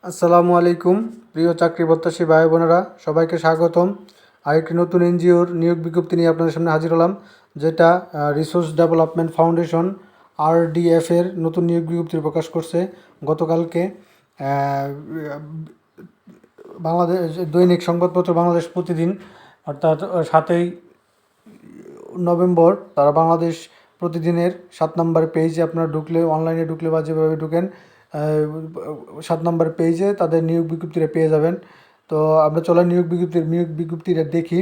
আসসালামু আলাইকুম প্রিয় চাকরি প্রত্যাশী ভাই বোনেরা, সবাইকে স্বাগতম। আরেকটি নতুন এনজিওর নিয়োগ বিজ্ঞপ্তি নিয়ে আপনাদের সামনে হাজির হলাম, যেটা রিসোর্স ডেভেলপমেন্ট ফাউন্ডেশন RDF এর নতুন নিয়োগ বিজ্ঞপ্তি প্রকাশ করছে গতকালকে। বাংলাদেশ দৈনিক সংবাদপত্র বাংলাদেশ প্রতিদিন, অর্থাৎ 7ই নভেম্বর, তারা বাংলাদেশ প্রতিদিনের 7 নম্বর পেজে আপনারা ঢুকলে, অনলাইনে ঢুকলে বা যেভাবে ঢুকেন 7 নম্বর পেজে তাদের নিয়োগ বিজ্ঞপ্তিটা পেয়ে যাবেন। তো আমরা চলে নিয়োগ বিজ্ঞপ্তিটা দেখি।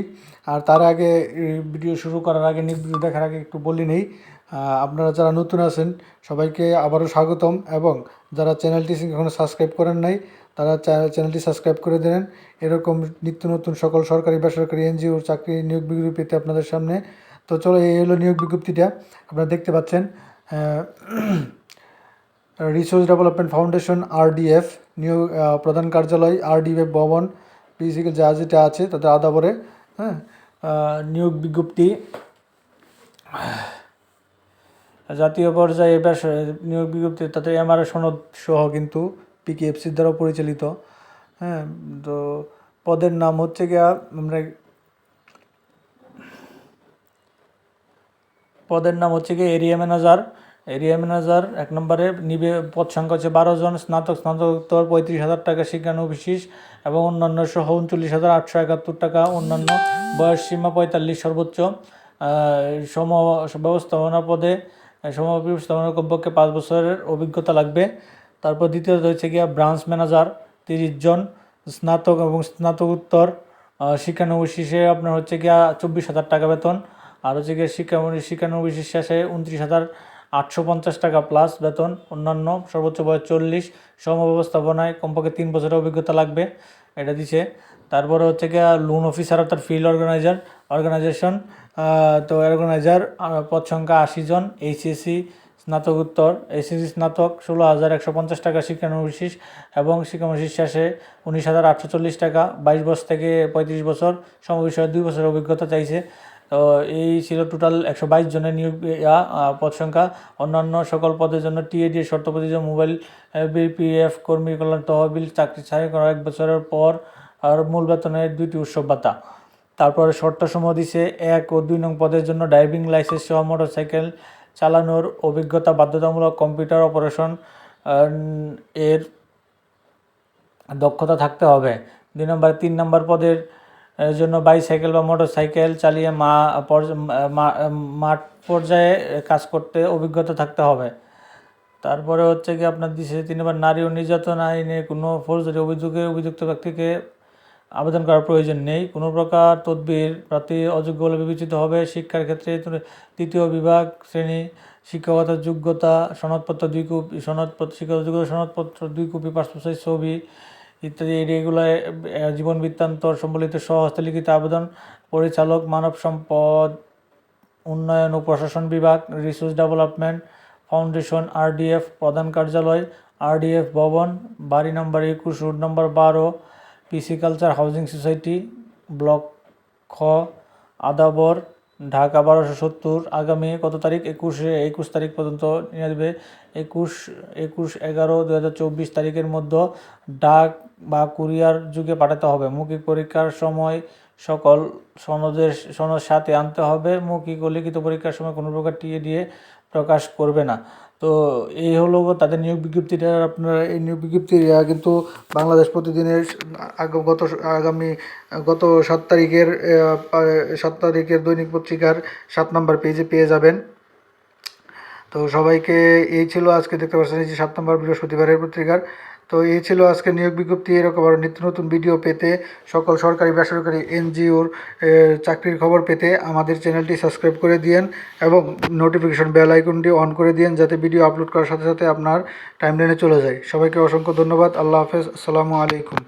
আর তার আগে, ভিডিও শুরু করার আগে, নিয়োগ বিজ্ঞপ্তি দেখার আগে একটু বলি নেই, আপনারা যারা নতুন আছেন সবাইকে আবারও স্বাগতম, এবং যারা চ্যানেলটি এখনও সাবস্ক্রাইব করেন নাই তারা চ্যানেলটি সাবস্ক্রাইব করে দেন এরকম নিত্য নতুন সকল সরকারি বেসরকারি এনজিওর চাকরি নিয়োগ বিজ্ঞপ্তি পেতে আপনাদের সামনে। তো চলো, এই হলো নিয়োগ বিজ্ঞপ্তিটা, আপনারা দেখতে পাচ্ছেন। রিসোর্স ডেভেলপমেন্ট ফাউন্ডেশন RDF নিয়োগ, প্রধান কার্যালয় RDF ভবন, ফিজিক্যাল যা যেটা আছে তাদের আদাবরে। নিয়োগ বিজ্ঞপ্তি জাতীয় পর্যায়ে নিয়োগ বিজ্ঞপ্তি তাতে MRA সনদ সহ কিন্তু PKFC দ্বারা পরিচালিত। তো পদের নাম হচ্ছে গিয়া, আমরা পদের নাম হচ্ছে গিয়ে এরিয়া ম্যানেজার। 1 নম্বরে নিবে, পদ সংখ্যা হচ্ছে 12 জন, স্নাতকোত্তর 35,000 টাকা শিক্ষানবিশেষ, এবং অন্যান্য সহ 39,871 টাকা অন্যান্য। বয়স সীমা 45 সর্বোচ্চ। ব্যবস্থাপনা পদে ব্যবস্থাপনা কমপক্ষে 5 বছরের অভিজ্ঞতা লাগবে। তারপর দ্বিতীয়ত হচ্ছে গিয়া ব্রাঞ্চ ম্যানেজার, 30 জন, স্নাতক এবং স্নাতকোত্তর শিক্ষানবিশেষে আপনার হচ্ছে গিয়া 24,000 টাকা বেতন। আর হচ্ছে গিয়ে শিক্ষানবিশেষ শেষে 29,850 টাকা প্লাস বেতন। অন্যান্য সর্বোচ্চ বয়স 40। সমব্যবস্থাপনায় কমপক্ষে 3 বছরের অভিজ্ঞতা লাগবে, এটা দিছে। তারপরে হচ্ছে গিয়ে লোন অফিসার অর্থাৎ ফিল্ড অর্গানাইজেশন। তো অর্গানাইজার, পদ সংখ্যা 80 জন, HSC স্নাতকোত্তর, HSC স্নাতক 16,150 টাকা শিক্ষানবিশেষ, এবং শিক্ষানবিশেষ শেষে 19,840 টাকা। 22 বছর থেকে 35 বছর, সমবিষয়ে 2 বছরের অভিজ্ঞতা চাইছে। তো এই ছিল টোটাল 122 জনের নিয়োগ পদ সংখ্যা। অন্যান্য সকল পদের জন্য TAD শর্ত প্রযোজ্য। মোবাইল, BPF, কর্মী কল্যাণ তহবিল, চাকরি ছাড়াই করার 1 বছরের পর, আর মূল বেতনের 2টি উৎসব ভাতা। তারপরে শর্তসমূহ দিছে, 1 ও 2 নং পদের জন্য ড্রাইভিং লাইসেন্স সহ মোটরসাইকেল চালানোর অভিজ্ঞতা বাধ্যতামূলক। কম্পিউটার অপারেশন এর দক্ষতা থাকতে হবে। 3 নম্বর পদের জন্য বাইসাইকেল বা মোটরসাইকেল চালিয়ে মাঠ পর্যায়ে কাজ করতে অভিজ্ঞতা থাকতে হবে। তারপরে হচ্ছে কি আপনার দিছে 3 নম্বর, নারী ও নির্যাতন আইনে কোনো ফৌজদারি অভিযোগে অভিযুক্ত ব্যক্তিকে আবেদন করার প্রয়োজন নেই। কোনো প্রকার তদবির প্রার্থী অযোগ্য বলে বিবেচিত হবে। শিক্ষার ক্ষেত্রে 3য় বিভাগ শ্রেণী, শিক্ষকতার যোগ্যতা, সনদপত্র 2 কপি, শিক্ষকতার যোগ্যতা সনদপত্র 2 কপি, পাসপোর্ট সাইজ ছবি ইত্যাদি। এগুলো জীবন বৃত্তান্ত সম্বলিত সহস্তে লিখিত আবেদন। পরিচালক, মানব সম্পদ উন্নয়ন ও প্রশাসন বিভাগ, রিসোর্স ডেভেলপমেন্ট ফাউন্ডেশন RDF, প্রধান কার্যালয় RDF ভবন, বাড়ি নম্বর 21, road number 12, pisciculture housing society, block খ, আদাবর, ঢাকা 1270। আগামী কত তারিখ? 21 তারিখ পর্যন্ত নিয়ে আসবে। 21/11/2024 তারিখের মধ্যে ডাক বা কুরিয়ার যুগে পাঠাতে হবে। মৌখিক পরীক্ষার সময় সকল সনদ সাথে আনতে হবে। মৌখিক ও লিখিত পরীক্ষার সময় কোনো প্রকার TAD প্রকাশ করবে না। তো এই হলো তাদের নিয়োগ বিজ্ঞপ্তিটা। আপনারা এই নিয়োগ বিজ্ঞপ্তি কিন্তু বাংলাদেশ প্রতিদিনের গত 7 তারিখের দৈনিক পত্রিকার 7 নম্বর পেজে পেয়ে যাবেন। তো সবাইকে, এই ছিল আজকে, দেখতে পাচ্ছেন এই যে 7 নম্বর বৃহস্পতিবারের পত্রিকার। তো এই ছিল আজকে নিয়োগ বিজ্ঞপ্তি। এরকম আরও নিত্য নতুন ভিডিও পেতে, সকল সরকারি বেসরকারি এনজিওর চাকরির খবর পেতে আমাদের চ্যানেলটি সাবস্ক্রাইব করে দিয়েন, এবং নোটিফিকেশন বেল আইকনটি অন করে দিয়েন, যাতে ভিডিও আপলোড করার সাথে সাথে আপনার টাইমলাইনে চলে যায়। সবাইকে অসংখ্য ধন্যবাদ। আল্লাহ হাফেজ। আসসালামু আলাইকুম।